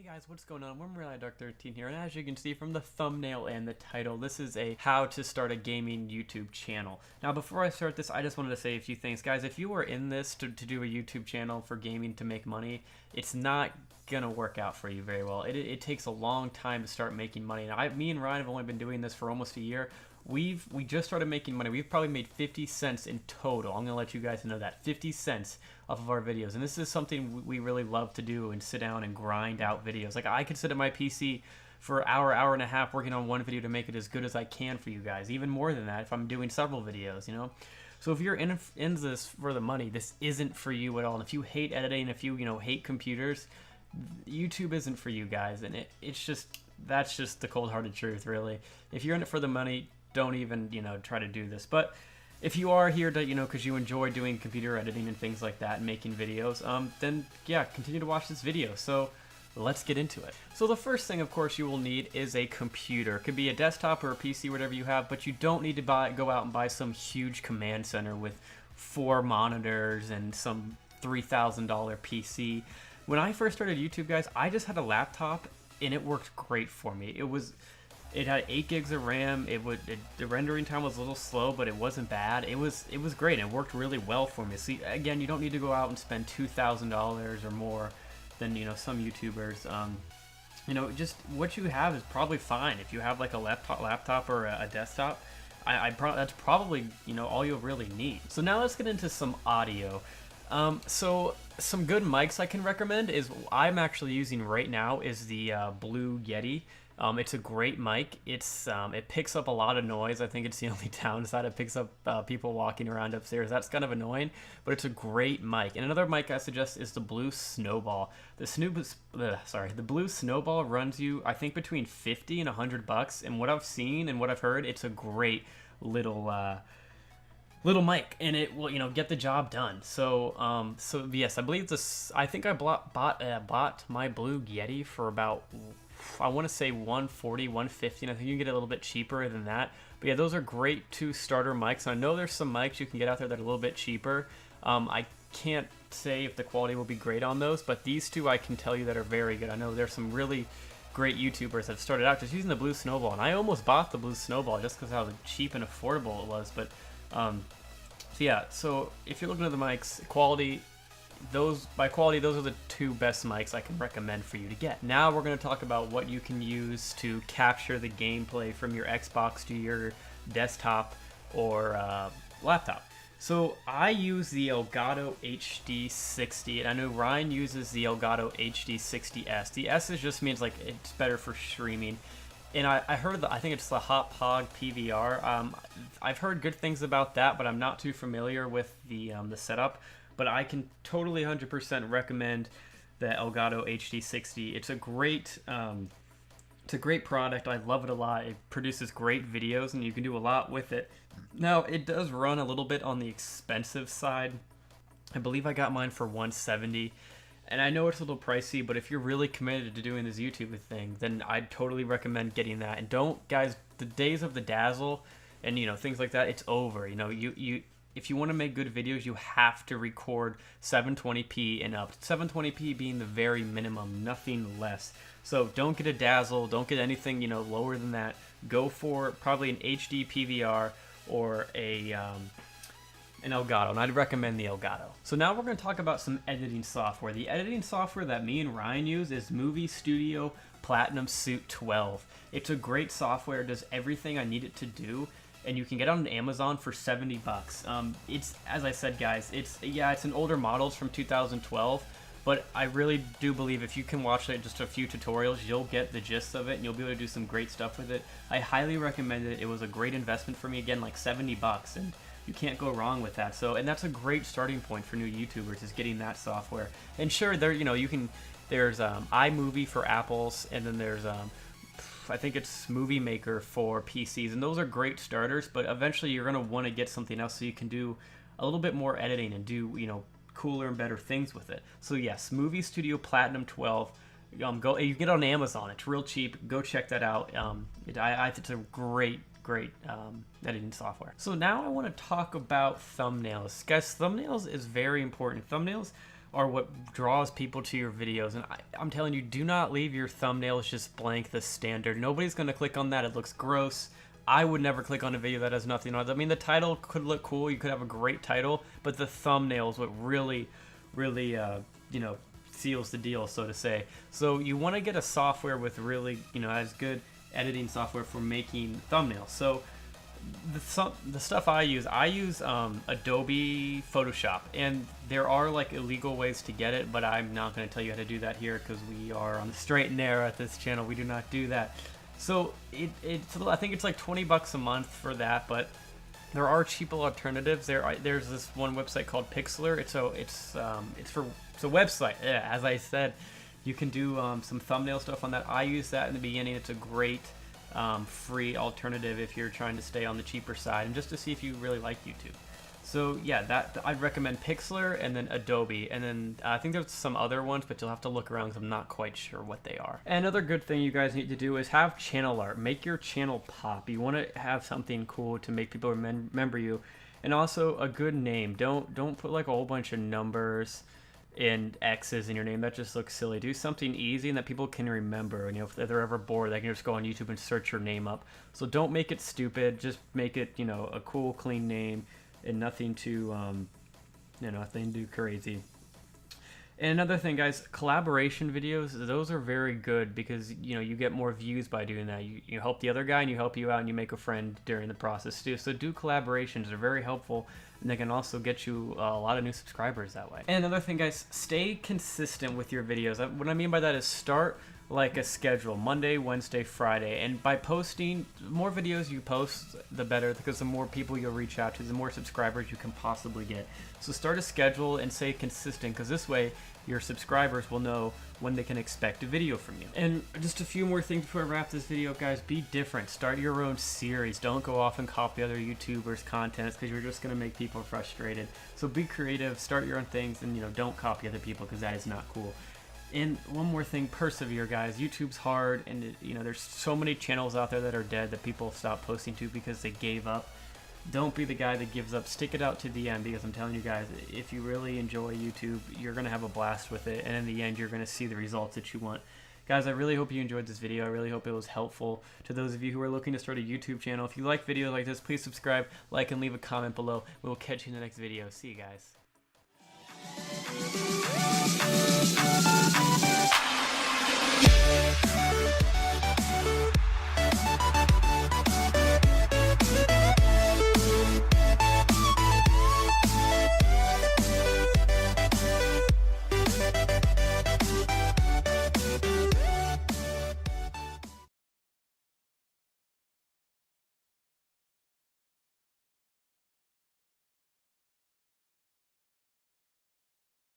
Guys, what's going on? We're Dark 13 here, and as you can see from the thumbnail and the title, this is a how to start a gaming YouTube channel. Now, before I start this, I just wanted to say a few things. Guys, if you are in this to do a YouTube channel for gaming to make money, it's not gonna work out for you very well. It takes a long time to start making money. Now, me and Ryan have only been doing this for almost a year. We just started making money. We've probably made 50 cents in total. I'm gonna let you guys know that 50 cents off of our videos, and this is something we really love to do and sit down and grind out videos. Like, I could sit at my PC for an hour and a half working on one video to make it as good as I can for you guys, even more than that if I'm doing several videos, you know. So if you're in this for the money, this isn't for you at all. And if you hate editing, if you hate computers, YouTube isn't for you guys. And that's just the cold-hearted truth, really. If you're in it for the money, don't even try to do this. But if you are here to because you enjoy doing computer editing and things like that and making videos, then yeah, continue to watch this video. So let's get into it. So the first thing, of course, you will need is a computer. It could be a desktop or a PC, whatever you have, but you don't need to go out and buy some huge command center with 4 monitors and some $3,000 PC. When I first started YouTube, guys, I just had a laptop and it worked great for me. It had 8 gigs of RAM. The rendering time was a little slow, but it wasn't bad. It was great. It worked really well for me. See, again, you don't need to go out and spend $2,000 or more than some YouTubers. Just what you have is probably fine. If you have like a laptop or a desktop, that's probably all you'll really need. So now let's get into some audio. So some good mics I can recommend is I'm actually using right now is the Blue Yeti. It's a great mic. It picks up a lot of noise. I think it's the only downside. It picks up people walking around upstairs. That's kind of annoying, but it's a great mic. And another mic I suggest is the Blue Snowball. The Blue Snowball runs you, I think, between 50 and $100. And what I've seen and what I've heard, it's a great little mic, and it will get the job done. So yes, I believe this. I think I bought my Blue Yeti for about, I want to say 140, 150, and I think you can get it a little bit cheaper than that. But yeah, those are great 2 starter mics. I know there's some mics you can get out there that are a little bit cheaper. I can't say if the quality will be great on those, but these 2 I can tell you that are very good. I know there's some really great YouTubers that started out just using the Blue Snowball, and I almost bought the Blue Snowball just because how cheap and affordable it was. But so yeah, so if you're looking at the mics, quality, those are the 2 best mics I can recommend for you to get. Now we're going to talk about what you can use to capture the gameplay from your Xbox to your desktop or laptop. So I use the Elgato HD60, and I know Ryan uses the Elgato HD60S. The S just means like it's better for streaming. And I heard that, I think it's the Hauppauge PVR. I've heard good things about that, but I'm not too familiar with the setup. But I can totally 100% recommend the Elgato HD60. It's a great product. I love it a lot. It produces great videos, and you can do a lot with it. Now, it does run a little bit on the expensive side. I believe I got mine for $170. And I know it's a little pricey, but if you're really committed to doing this YouTube thing, then I'd totally recommend getting that. And don't, guys, the days of the dazzle and things like that, it's over. If you want to make good videos, you have to record 720p and up. 720p being the very minimum, nothing less. So don't get a dazzle, don't get anything lower than that. Go for probably an HD PVR or an Elgato, and I'd recommend the Elgato. So now we're going to talk about some editing software. The editing software that me and Ryan use is Movie Studio Platinum Suite 12. It's a great software. It does everything I need it to do, and you can get it on Amazon for $70. It's, as I said, guys, it's an older model. It's from 2012, but I really do believe if you can watch just a few tutorials, you'll get the gist of it, and you'll be able to do some great stuff with it. I highly recommend it. It was a great investment for me. Again, like $70, and you can't go wrong with that. So, and that's a great starting point for new YouTubers, is getting that software. And sure, there's iMovie for Apples, and then there's I think it's Movie Maker for PCs, and those are great starters. But eventually, you're gonna want to get something else so you can do a little bit more editing and do cooler and better things with it. So yes, Movie Studio Platinum 12. You can get it on Amazon. It's real cheap. Go check that out. It's a great editing software. So now I want to talk about thumbnails. Guys, thumbnails is very important. Thumbnails are what draws people to your videos. And I'm telling you, do not leave your thumbnails just blank, the standard. Nobody's going to click on that. It looks gross. I would never click on a video that has nothing on it. I mean, the title could look cool. You could have a great title, but the thumbnail is what really, you know, seals the deal, so to say. So you want to get a software with really, you know, as good editing software for making thumbnails. So the stuff I use Adobe Photoshop, and there are like illegal ways to get it, but I'm not going to tell you how to do that here because we are on the straight and narrow at this channel. We do not do that. So I think it's like $20 a month for that, but there are cheaper alternatives. There's this one website called Pixlr. It's a website. Yeah, as I said, you can do some thumbnail stuff on that. I use that in the beginning. It's a great free alternative if you're trying to stay on the cheaper side and just to see if you really like YouTube. So yeah, I'd recommend Pixlr and then Adobe, and then I think there's some other ones, but you'll have to look around because I'm not quite sure what they are. And another good thing you guys need to do is have channel art. Make your channel pop. You want to have something cool to make people remember you, and also a good name. Don't put like a whole bunch of numbers and X's in your name. That just looks silly. Do something easy and that people can remember. And, you know, if they're ever bored, they can just go on YouTube and search your name up. So don't make it stupid. Just make it, you know, a cool, clean name and nothing too, nothing too crazy. And another thing, guys, collaboration videos, those are very good because, you know, you get more views by doing that. You help the other guy and you help you out and you make a friend during the process too. So do collaborations. They're very helpful, and they can also get you a lot of new subscribers that way. And another thing, guys, stay consistent with your videos. What I mean by that is start like a schedule, Monday, Wednesday, Friday, and by posting, the more videos you post, the better, because the more people you'll reach out to, the more subscribers you can possibly get. So start a schedule and stay consistent, because this way your subscribers will know when they can expect a video from you. And just a few more things before I wrap this video, guys. Be different. Start your own series. Don't go off and copy other YouTubers' content, because you're just going to make people frustrated. So be creative, start your own things, and, you know, don't copy other people, because that is not cool. And one more thing, persevere, guys. YouTube's hard, and you know, there's so many channels out there that are dead that people stop posting to because they gave up. Don't be the guy that gives up. Stick it out to the end, because I'm telling you guys, if you really enjoy YouTube, you're going to have a blast with it, and in the end, you're going to see the results that you want. Guys, I really hope you enjoyed this video. I really hope it was helpful to those of you who are looking to start a YouTube channel. If you like videos like this, please subscribe, like, and leave a comment below. We will catch you in the next video. See you guys.